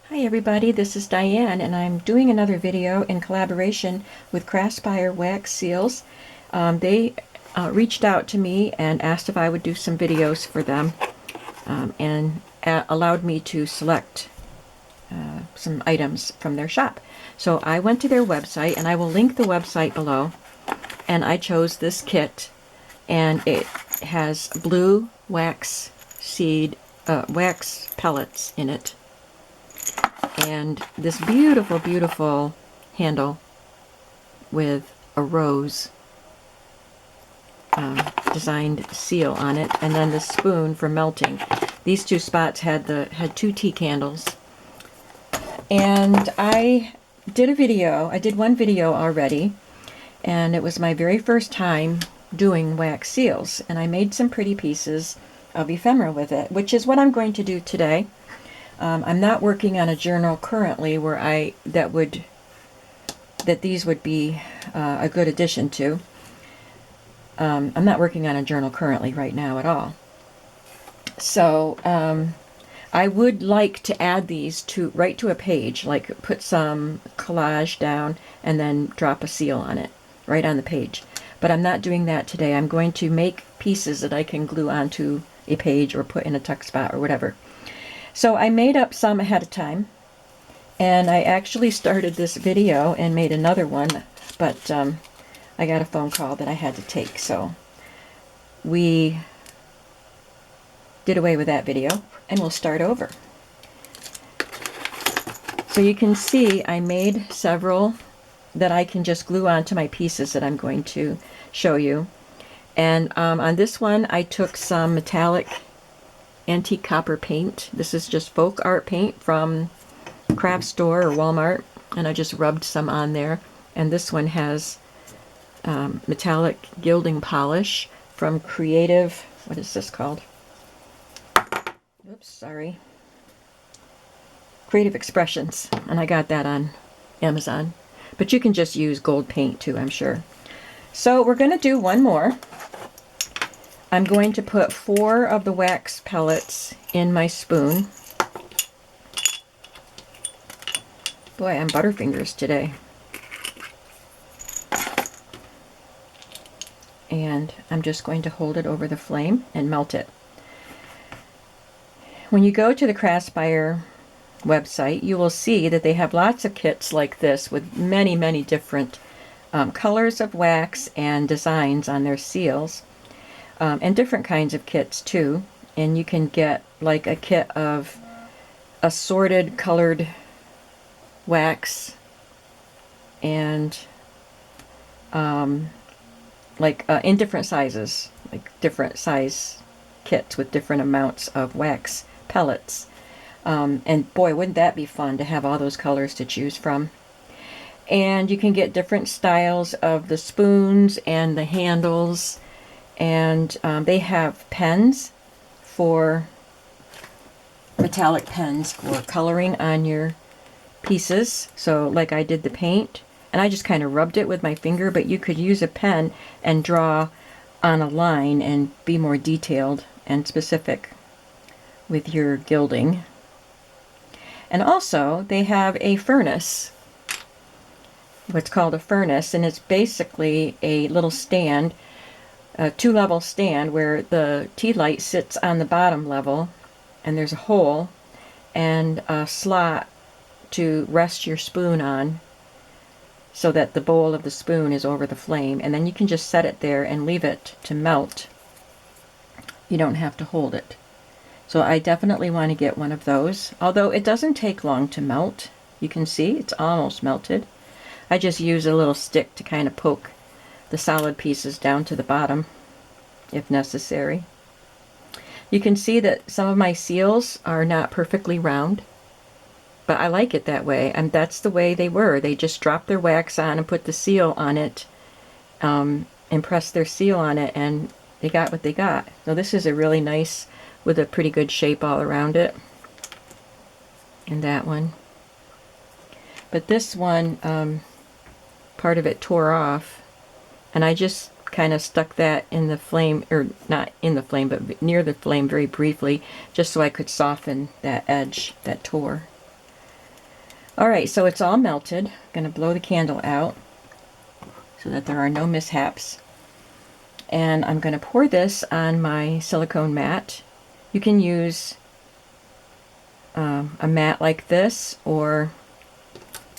Hi everybody, this is Diane and I'm doing another video in collaboration with Craspire Wax Seals. They reached out to me and asked if I would do some videos for them and allowed me to select some items from their shop. So I went to their website, and I will link the website below, and I chose this kit, and it has blue wax wax pellets in it, and this beautiful, beautiful handle with a rose designed seal on it, and then the spoon for melting. These two spots had two tea candles, and I did one video already, and it was my very first time doing wax seals, and I made some pretty pieces of ephemera with it, which is what I'm going to do today. I'm not working on a journal currently where these would be a good addition to. I'm not working on a journal currently right now at all. So I would like to add these right to a page, like put some collage down and then drop a seal on it right on the page. But I'm not doing that today. I'm going to make pieces that I can glue onto a page or put in a tuck spot or whatever. So I made up some ahead of time, and I actually started this video and made another one, but I got a phone call that I had to take, so we did away with that video, and we'll start over. So you can see I made several that I can just glue onto my pieces that I'm going to show you. And on this one I took some metallic antique copper paint. This is just folk art paint from craft store or Walmart, and I just rubbed some on there. And this one has metallic gilding polish from Creative, what is this called? Oops, sorry. Creative Expressions, and I got that on Amazon. But you can just use gold paint too, I'm sure. So we're going to do one more. I'm going to put 4 of the wax pellets in my spoon. Boy, I'm butterfingers today. And I'm just going to hold it over the flame and melt it. When you go to the Craspire website, you will see that they have lots of kits like this with many, many different colors of wax and designs on their seals. And different kinds of kits too, and you can get like a kit of assorted colored wax and in different sizes, like different size kits with different amounts of wax pellets. And boy, wouldn't that be fun to have all those colors to choose from. And you can get different styles of the spoons and the handles. And they have pens metallic pens for coloring on your pieces. So like I did the paint, and I just kind of rubbed it with my finger, but you could use a pen and draw on a line and be more detailed and specific with your gilding. And also they have a furnace, what's called a furnace, and it's basically a little stand, a 2-level stand where the tea light sits on the bottom level, and there's a hole and a slot to rest your spoon on so that the bowl of the spoon is over the flame, and then you can just set it there and leave it to melt. You don't have to hold it. So I definitely want to get one of those, although it doesn't take long to melt. You can see it's almost melted. I just use a little stick to kind of poke the solid pieces down to the bottom if necessary. You can see that some of my seals are not perfectly round, but I like it that way, and that's the way they were. They just dropped their wax on and put the seal on it, and pressed their seal on it, and they got what they got. So this is a really nice, with a pretty good shape all around it. And that one. But this one, part of it tore off, and I just kind of stuck that in the flame, or not in the flame, but near the flame very briefly, just so I could soften that edge that tore. Alright, so it's all melted. I'm going to blow the candle out so that there are no mishaps. And I'm going to pour this on my silicone mat. You can use a mat like this or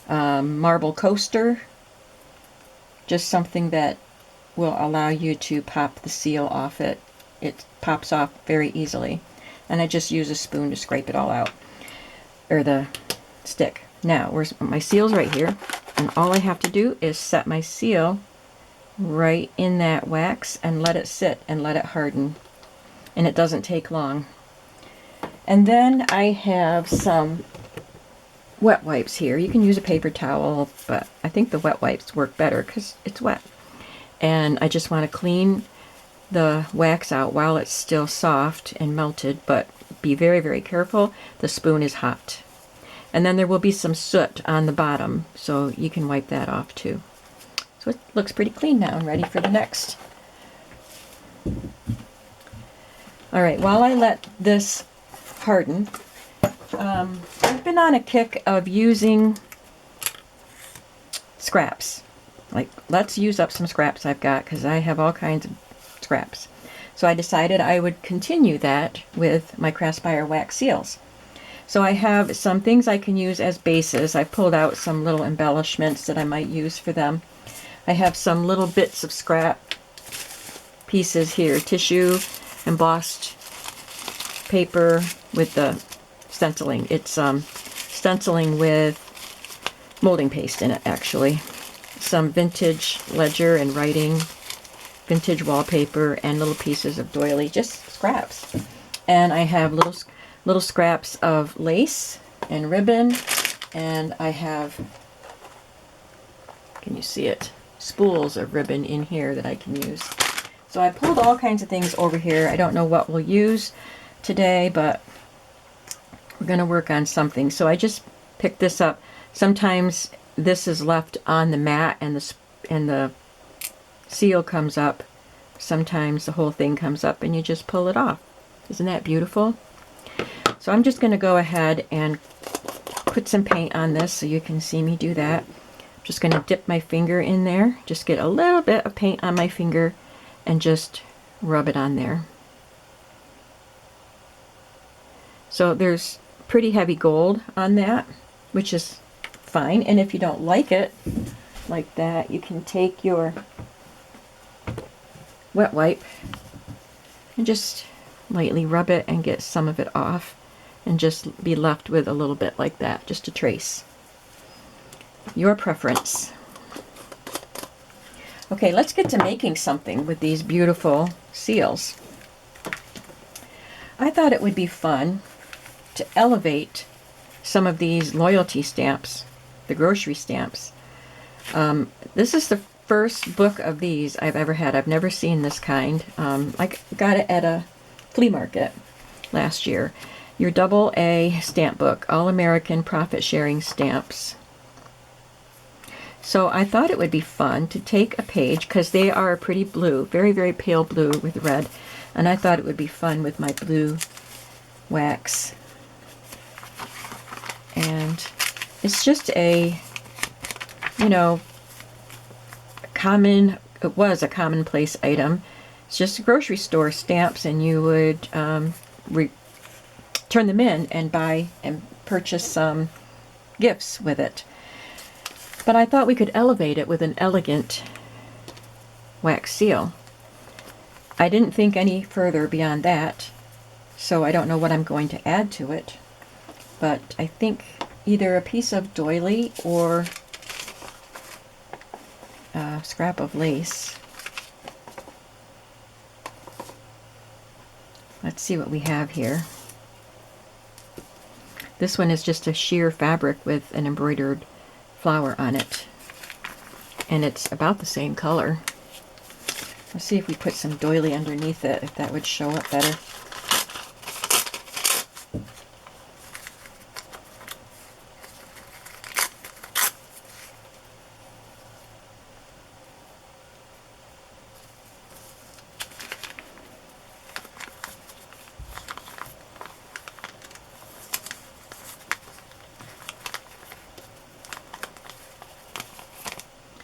marble coaster, just something that will allow you to pop the seal off it. It pops off very easily. And I just use a spoon to scrape it all out, or the stick. Now, where's my seal's right here, and all I have to do is set my seal right in that wax and let it sit and let it harden. And it doesn't take long. And then I have some wet wipes here. You can use a paper towel, but I think the wet wipes work better because it's wet. And I just want to clean the wax out while it's still soft and melted, but be very, very careful. The spoon is hot. And then there will be some soot on the bottom, so you can wipe that off too. So it looks pretty clean now and ready for the next. Alright, while I let this harden, I've been on a kick of using scraps. Like, let's use up some scraps I've got, because I have all kinds of scraps. So I decided I would continue that with my Craspire Wax Seals. So I have some things I can use as bases. I pulled out some little embellishments that I might use for them. I have some little bits of scrap pieces here, tissue, embossed paper with the stenciling. It's stenciling with molding paste in it, actually. Some vintage ledger and writing, vintage wallpaper, and little pieces of doily, just scraps. And I have little scraps of lace and ribbon, and I have, can you see it, spools of ribbon in here that I can use. So I pulled all kinds of things over here. I don't know what we'll use today, but we're going to work on something. So I just picked this up. Sometimes this is left on the mat and the seal comes up. Sometimes the whole thing comes up and you just pull it off. Isn't that beautiful? So I'm just going to go ahead and put some paint on this so you can see me do that. I'm just going to dip my finger in there, just get a little bit of paint on my finger and just rub it on there. So there's pretty heavy gold on that, which is fine. And if you don't like it like that, you can take your wet wipe and just lightly rub it and get some of it off and just be left with a little bit like that, just a trace. Your preference. Okay, let's get to making something with these beautiful seals. I thought it would be fun to elevate some of these loyalty stamps, the grocery stamps. This is the first book of these I've ever had. I've never seen this kind. I got it at a flea market last year. Your AA stamp book, All American Profit Sharing Stamps. So I thought it would be fun to take a page, because they are a pretty blue, very, very pale blue with red, and I thought it would be fun with my blue wax. And it's just a, you know, it was a commonplace item. It's just a grocery store stamps, and you would turn them in and buy and purchase some gifts with it. But I thought we could elevate it with an elegant wax seal. I didn't think any further beyond that, so I don't know what I'm going to add to it. But I think either a piece of doily or a scrap of lace. Let's see what we have here. This one is just a sheer fabric with an embroidered flower on it, and it's about the same color. Let's see if we put some doily underneath it, if that would show up better.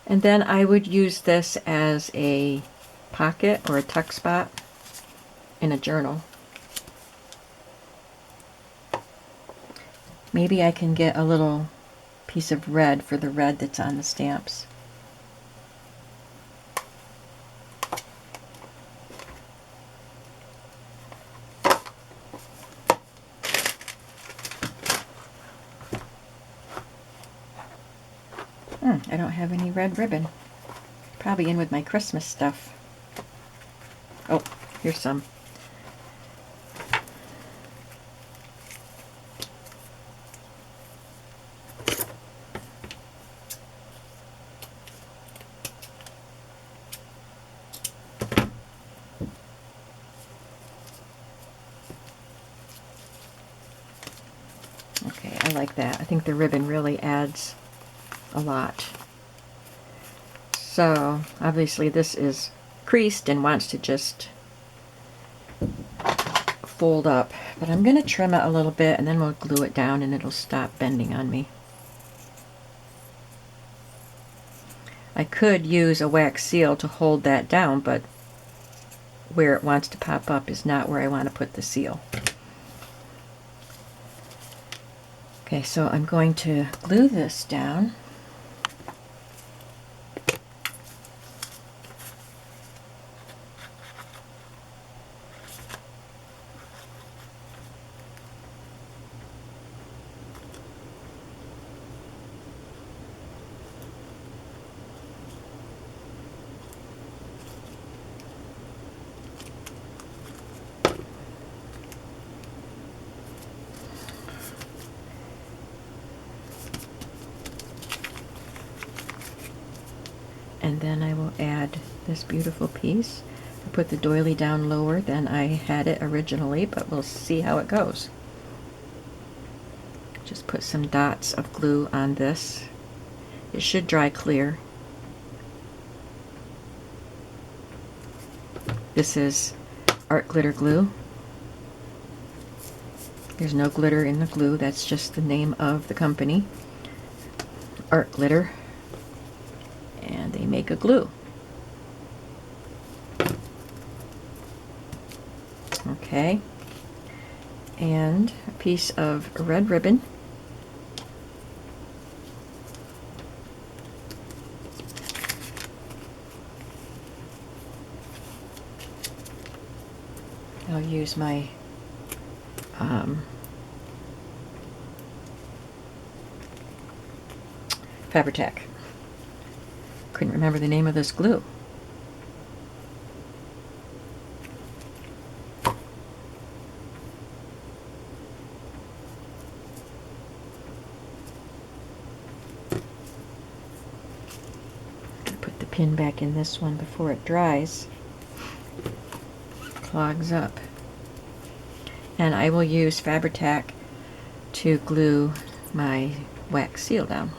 And then I would use this as a pocket or a tuck spot in a journal. Maybe I can get a little piece of red for the red that's on the stamps. I don't have any red ribbon. Probably in with my Christmas stuff. Oh, here's some. Okay, I like that. I think the ribbon really adds a lot. So obviously this is creased and wants to just fold up, but I'm going to trim it a little bit and then we'll glue it down and it'll stop bending on me. I could use a wax seal to hold that down, but where it wants to pop up is not where I want to put the seal. Okay, so I'm going to glue this down. And then I will add this beautiful piece. I put the doily down lower than I had it originally, but we'll see how it goes. Just put some dots of glue on this. It should dry clear. This is art glitter glue. There's no glitter in the glue, that's just the name of the company. Art Glitter. And they make a glue. Okay. And a piece of red ribbon. I'll use my Fabri-Tac. Couldn't remember the name of this glue. Put the pin back in this one before it dries. Clogs up. And I will use Fabri-Tac to glue my wax seal down.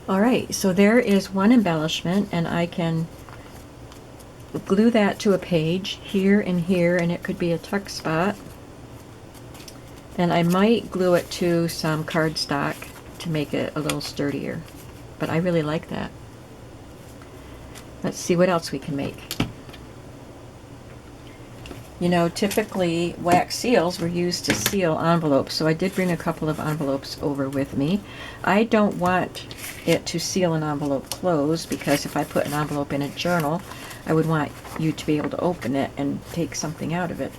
Alright, so there is one embellishment, and I can glue that to a page here and here, and it could be a tuck spot. And I might glue it to some cardstock to make it a little sturdier, but I really like that. Let's see what else we can make. You know, typically wax seals were used to seal envelopes, so I did bring a couple of envelopes over with me. I don't want it to seal an envelope closed, because if I put an envelope in a journal, I would want you to be able to open it and take something out of it.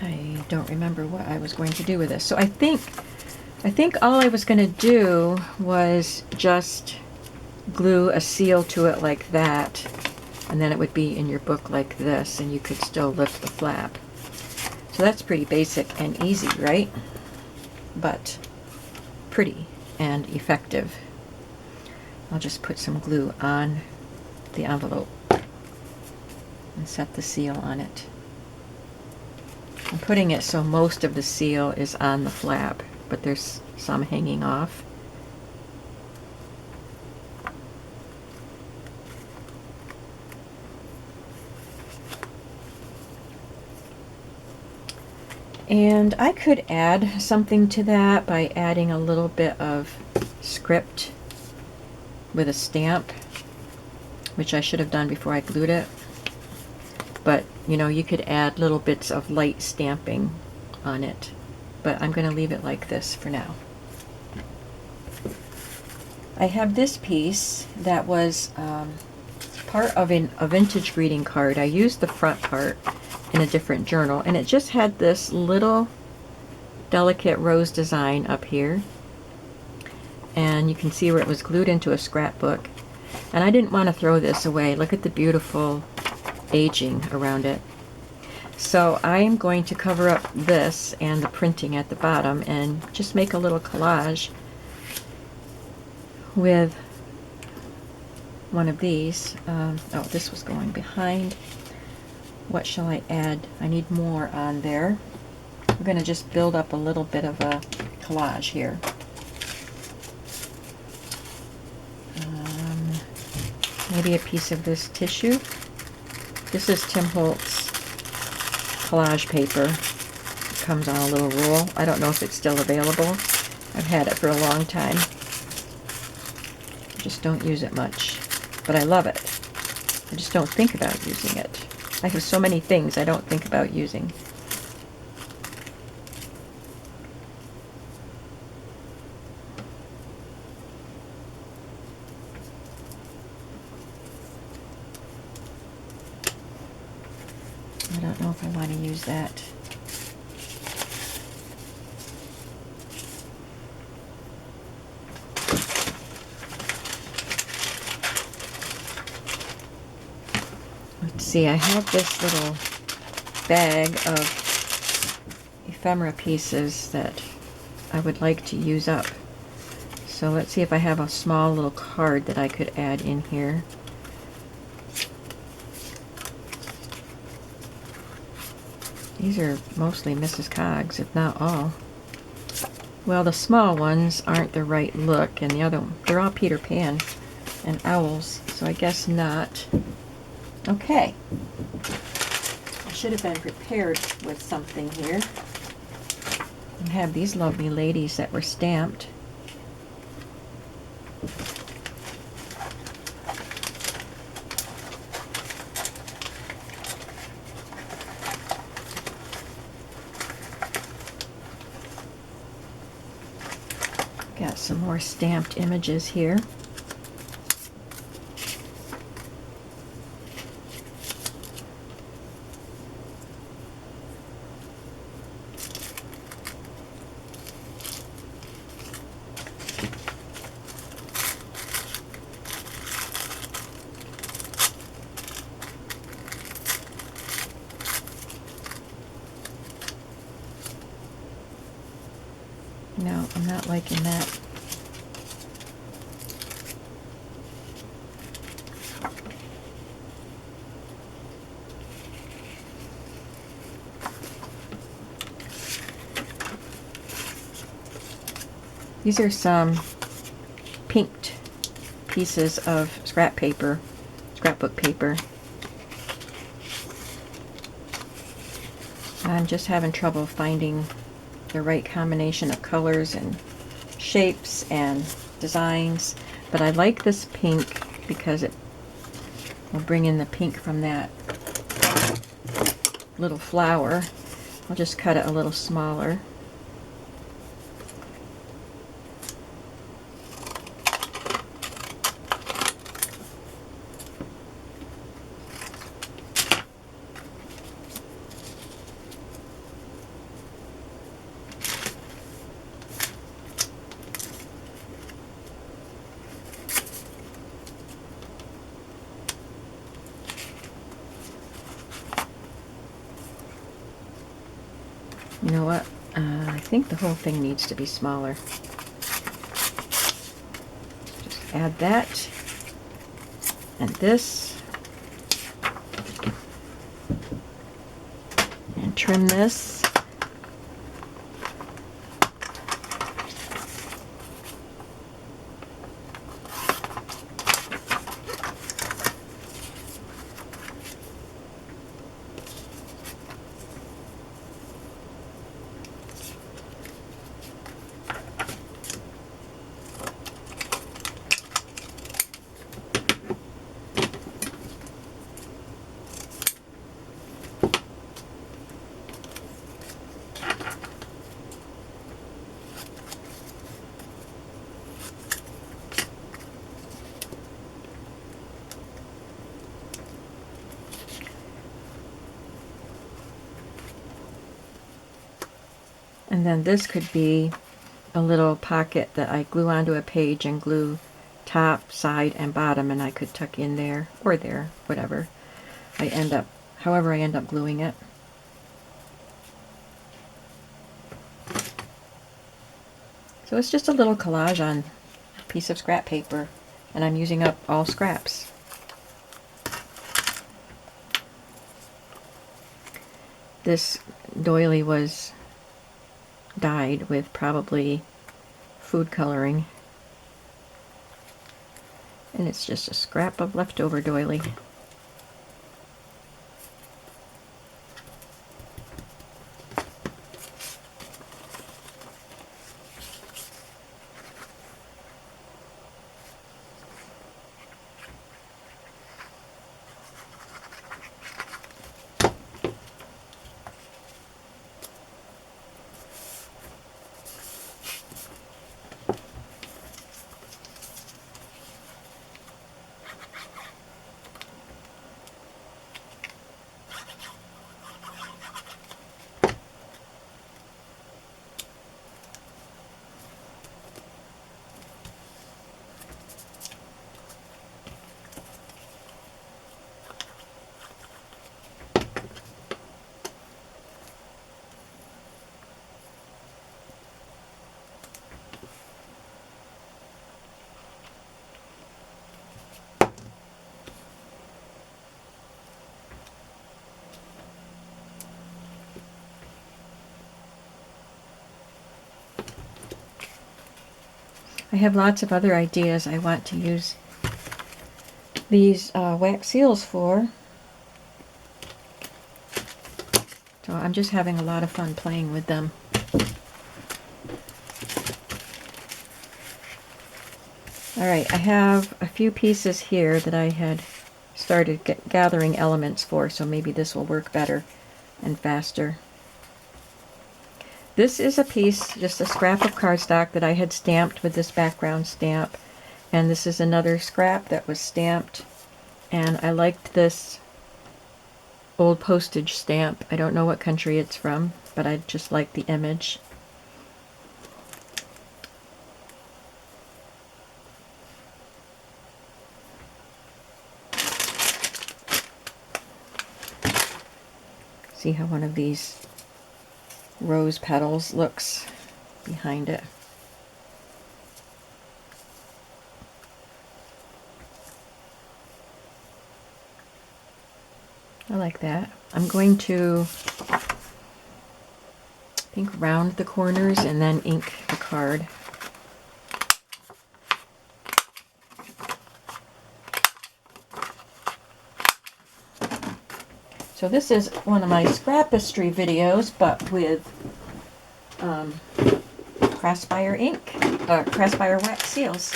I don't remember what I was going to do with this. So I think all I was going to do was just glue a seal to it like that, and then it would be in your book like this, and you could still lift the flap. So that's pretty basic and easy, right? But pretty and effective. I'll just put some glue on the envelope and set the seal on it. I'm putting it so most of the seal is on the flap, but there's some hanging off. And I could add something to that by adding a little bit of script with a stamp, which I should have done before I glued it. But, you know, you could add little bits of light stamping on it. But I'm going to leave it like this for now. I have this piece that was part of a vintage greeting card. I used the front part in a different journal, and it just had this little delicate rose design up here, and you can see where it was glued into a scrapbook. And I didn't want to throw this away. Look at the beautiful aging around it. So I am going to cover up this and the printing at the bottom and just make a little collage with one of these. Oh, this was going behind. What shall I add? I need more on there. I'm going to just build up a little bit of a collage here. Maybe a piece of this tissue. This is Tim Holtz collage paper. It comes on a little roll. I don't know if it's still available. I've had it for a long time. I just don't use it much, but I love it. I just don't think about using it. I have so many things I don't think about using. I don't know if I want to use that. Let's see, I have this little bag of ephemera pieces that I would like to use up. So let's see if I have a small little card that I could add in here. These are mostly Mrs. Coggs, if not all. Well, the small ones aren't the right look, and the other one, they're all Peter Pan and owls, so I guess not. Okay. I should have been prepared with something here. I have these lovely ladies that were stamped. Got some more stamped images here. No, I'm not liking that. These are some pinked pieces of scrapbook paper. I'm just having trouble finding the right combination of colors and shapes and designs, but I like this pink because it will bring in the pink from that little flower. I'll just cut it a little smaller. You know what? I think the whole thing needs to be smaller. Just add that and this and trim this. And then this could be a little pocket that I glue onto a page and glue top, side, and bottom, and I could tuck in there or there, whatever however I end up gluing it. So it's just a little collage on a piece of scrap paper, and I'm using up all scraps. This doily was dyed with probably food coloring, and it's just a scrap of leftover doily. I have lots of other ideas I want to use these wax seals for. So I'm just having a lot of fun playing with them. Alright, I have a few pieces here that I had started gathering elements for, so maybe this will work better and faster. This is a piece, just a scrap of cardstock that I had stamped with this background stamp, and this is another scrap that was stamped, and I liked this old postage stamp. I don't know what country it's from, but I just like the image. See how one of these rose petals looks behind it. I like that. I'm going to, I think, round the corners and then ink the card. So this is one of my scrapistry videos, but with Craspire ink, Craspire Wax Seals.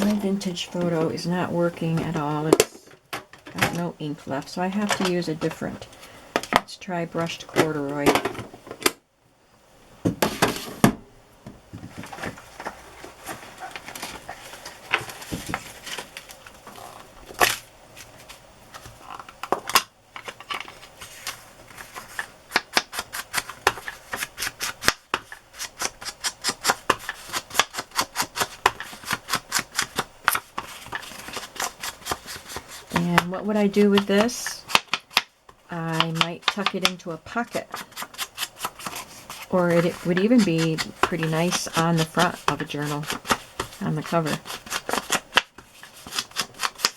My vintage photo is not working at all. It's got no ink left, so I have to use a different. Let's try brushed corduroy. And what would I do with this? I might tuck it into a pocket. Or it would even be pretty nice on the front of a journal, on the cover.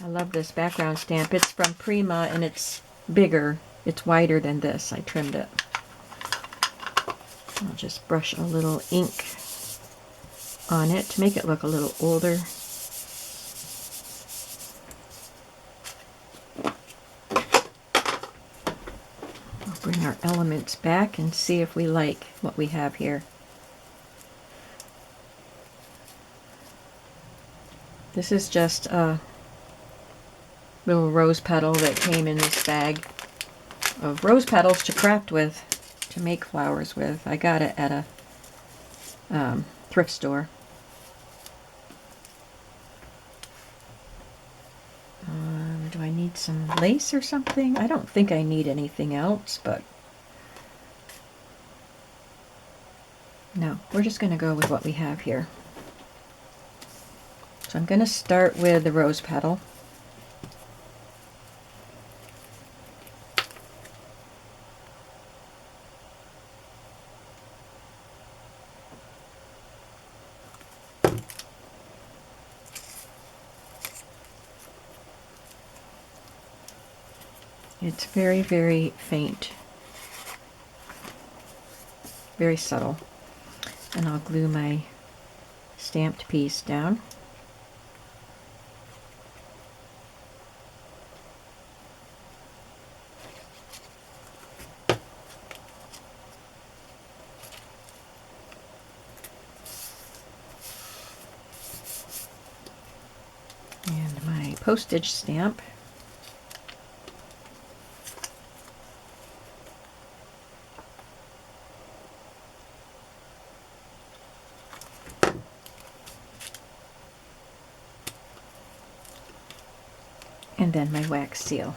I love this background stamp. It's from Prima and it's bigger. It's wider than this. I trimmed it. I'll just brush a little ink on it to make it look a little older. Bring our elements back and see if we like what we have here. This is just a little rose petal that came in this bag of rose petals to craft with, to make flowers with. I got it at a thrift store. Do I need need some lace or something. I don't think I need anything else, but no, we're just going to go with what we have here. So I'm going to start with the rose petal. It's very, very faint, very subtle. And I'll glue my stamped piece down. And my postage stamp. And then my wax seal.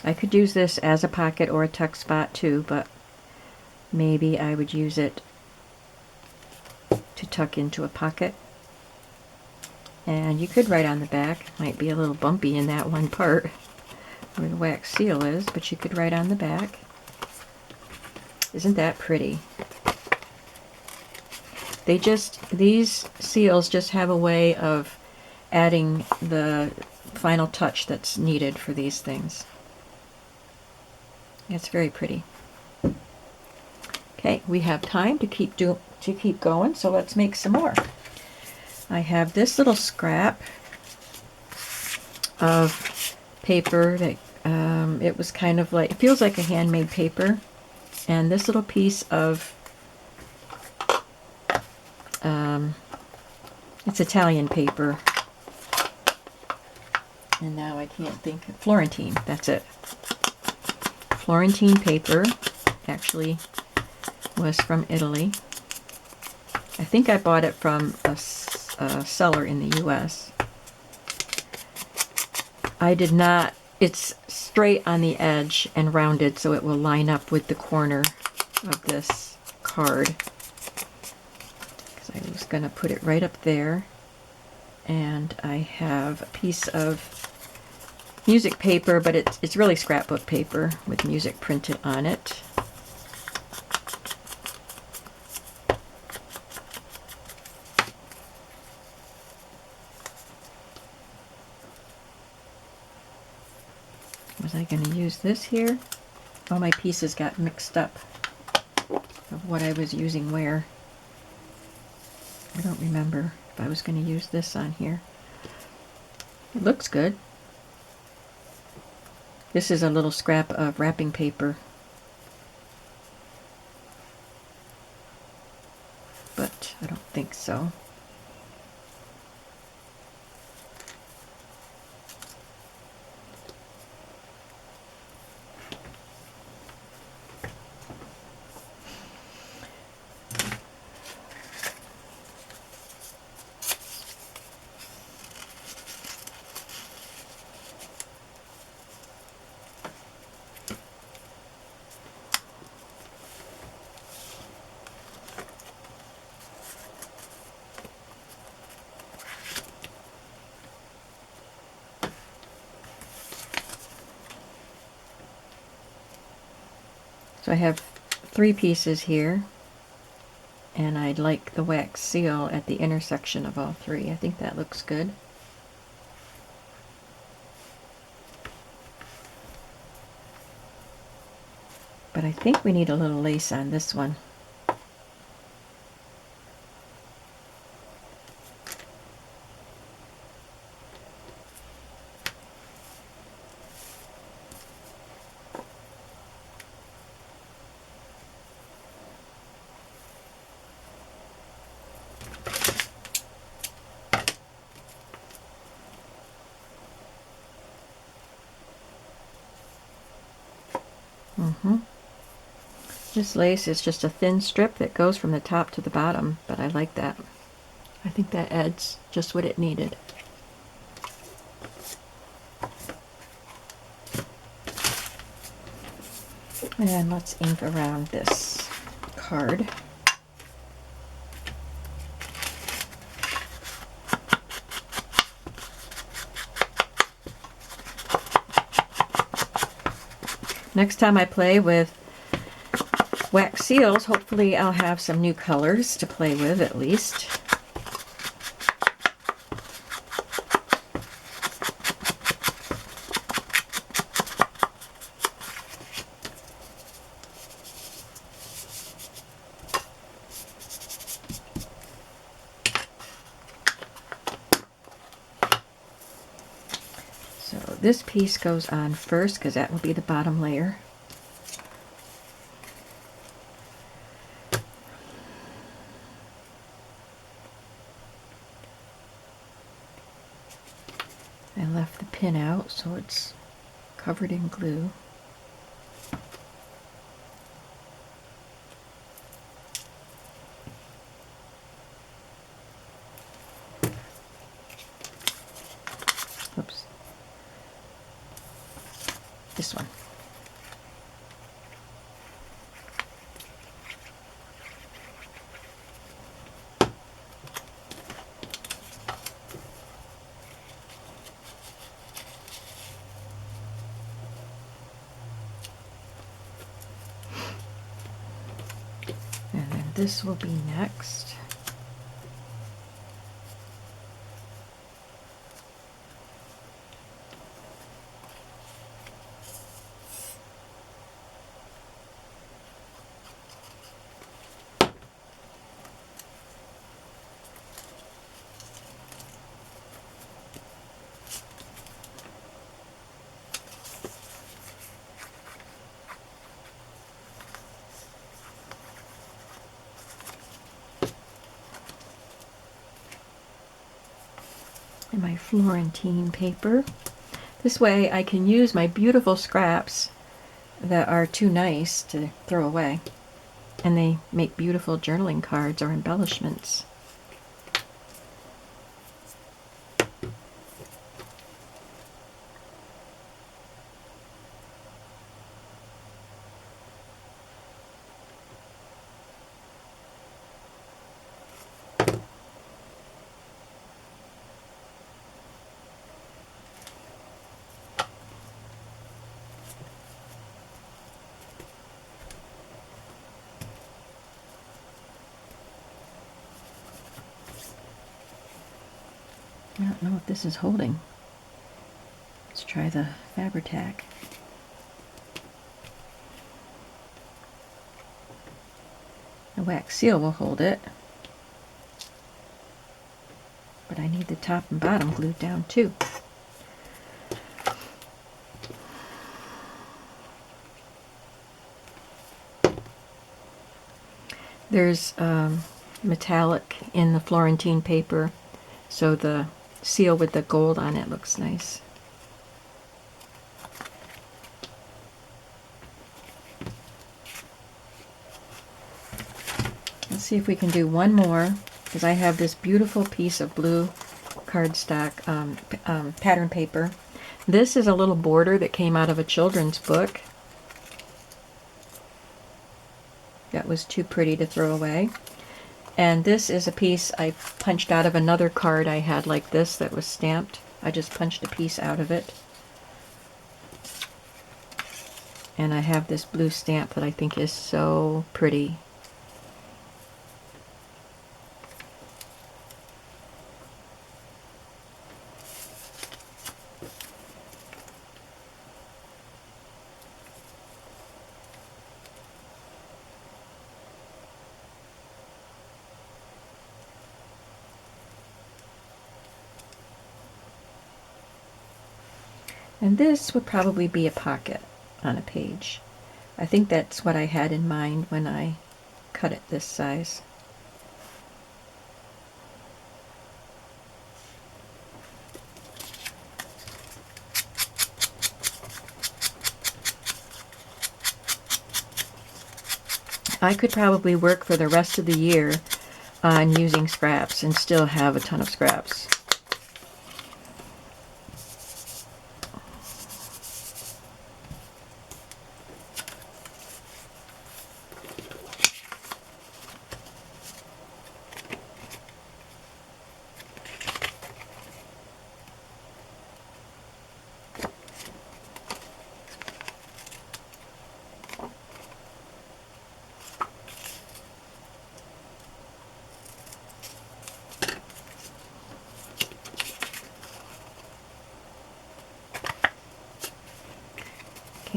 I could use this as a pocket or a tuck spot too, but maybe I would use it to tuck into a pocket. And you could write on the back. Might be a little bumpy in that one part where the wax seal is, but you could write on the back. Isn't that pretty? These seals just have a way of adding the final touch that's needed for these things. It's very pretty. Okay, we have time to keep going, so let's make some more. I have this little scrap of paper that it was kind of like, it feels like a handmade paper, and this little piece of it's Italian paper. And now I can't think. Florentine, that's it. Florentine paper, actually was from Italy. I think I bought it from a seller in the US. I did not, it's straight on the edge and rounded so it will line up with the corner of this card. Because I was going to put it right up there. And I have a piece of music paper, but it's really scrapbook paper with music printed on it. Was I going to use this here? All my pieces got mixed up of what I was using where. I don't remember if I was going to use this on here. It looks good. This is a little scrap of wrapping paper. But I don't think so. So I have 3 pieces here, and I'd like the wax seal at the intersection of all 3. I think that looks good. But I think we need a little lace on this one. This lace is just a thin strip that goes from the top to the bottom, but I like that. I think that adds just what it needed. And let's ink around this card. Next time I play with wax seals, hopefully I'll have some new colors to play with at least. So this piece goes on first because that will be the bottom layer. I left the pin out so it's covered in glue. Oops. This one. And then this will be next. And my Florentine paper. This way I can use my beautiful scraps that are too nice to throw away. And they make beautiful journaling cards or embellishments. I don't know if this is holding. Let's try the Fabri-Tac. The wax seal will hold it. But I need the top and bottom glued down too. There's metallic in the Florentine paper, so the seal with the gold on it looks nice. Let's see if we can do one more, because I have this beautiful piece of blue cardstock pattern paper. This is a little border that came out of a children's book. That was too pretty to throw away. And this is a piece I punched out of another card I had like this that was stamped. I just punched a piece out of it. And I have this blue stamp that I think is so pretty. And this would probably be a pocket on a page. I think that's what I had in mind when I cut it this size. I could probably work for the rest of the year on using scraps and still have a ton of scraps.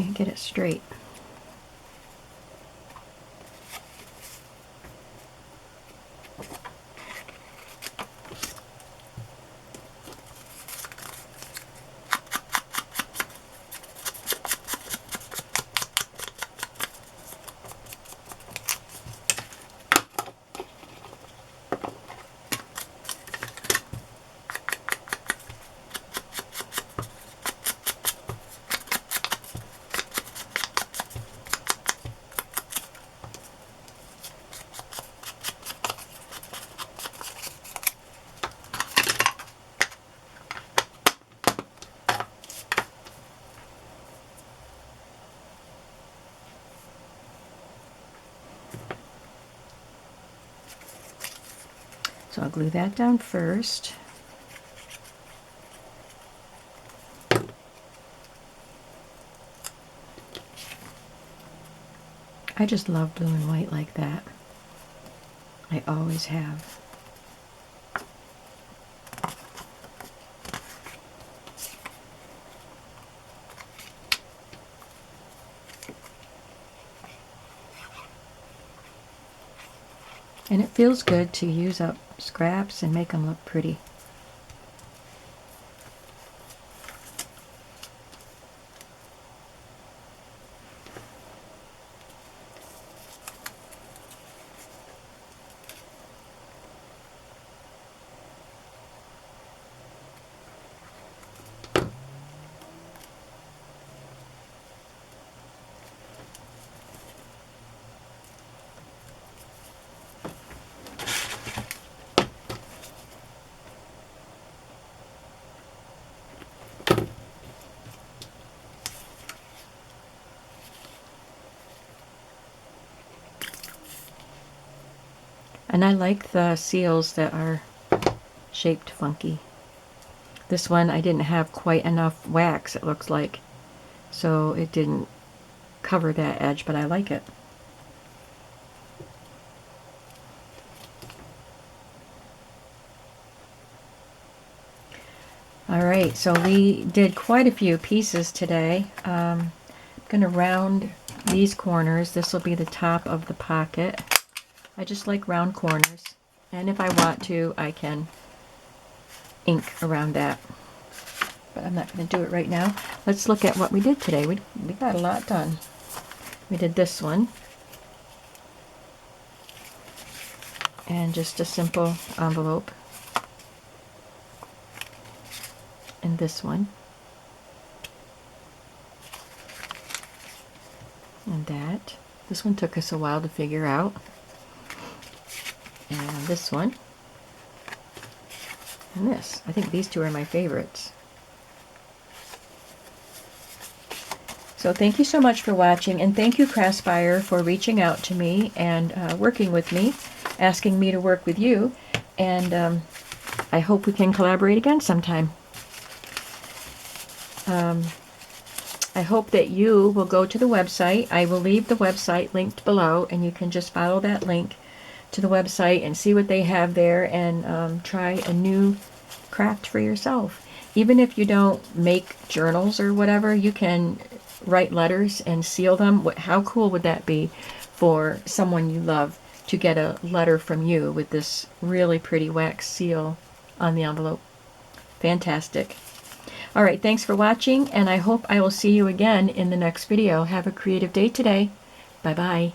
Can't get it straight. So I'll glue that down first. I just love blue and white like that. I always have. And it feels good to use up scraps and make them look pretty. And I like the seals that are shaped funky. This one I didn't have quite enough wax, it looks like, so it didn't cover that edge, but I like it. Alright, so we did quite a few pieces today. I'm going to round these corners. This will be the top of the pocket. I just like round corners, and if I want to, I can ink around that. But I'm not going to do it right now. Let's look at what we did today. We got a lot done. We did this one, and just a simple envelope, and this one, and that. This one took us a while to figure out. And this one, and this. I think these two are my favorites. So thank you so much for watching, and thank you, Craspire, for reaching out to me and working with me, asking me to work with you, and I hope we can collaborate again sometime. I hope that you will go to the website. I will leave the website linked below, and you can just follow that link to the website and see what they have there, and try a new craft for yourself. Even if you don't make journals or whatever, you can write letters and seal them. How cool would that be for someone you love to get a letter from you with this really pretty wax seal on the envelope? Fantastic. All right, thanks for watching, and I hope I will see you again in the next video. Have a creative day today. Bye-bye.